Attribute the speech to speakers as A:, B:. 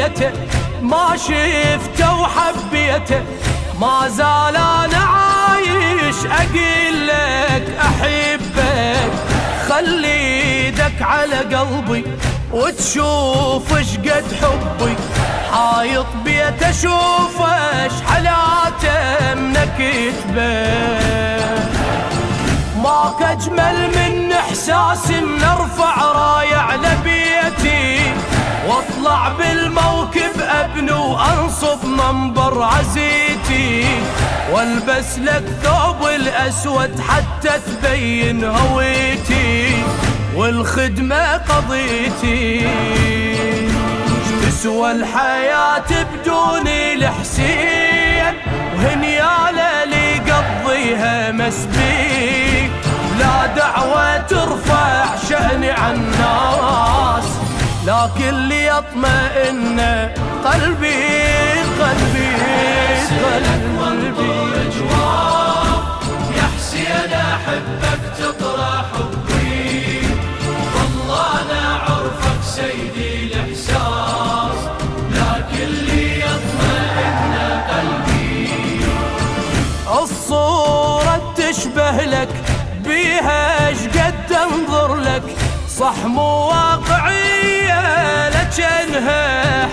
A: ولقيته ما شفته وحبيته، ما زال انا عايش اقول لك احبك. خلي ايدك على قلبي وتشوف شقد حبي، حايط بيت اشوف حلاته من كتبه. ماك اجمل من احساسي من ارفع رايه على بيتي، واطلع بالموكب ابني وانصب منبر عزيتي، والبس لك ثوب الاسود حتى تبين هويتي، والخدمه قضيتي. تسوى الحياه بدون الحسين، وهنياله اللي قضيها مسبيك، لا دعوة ترفع شأني عن الناس، لكن اللي يطمئن قلبي قلبي قلبي.
B: يا حسين احبك تطرح حبي، والله انا عرفك سيدي الاحساس، لكن اللي يطمئن قلبي.
A: الصورة تشبه لك بيها شقد انظر لك، صح مو واقعية لكنها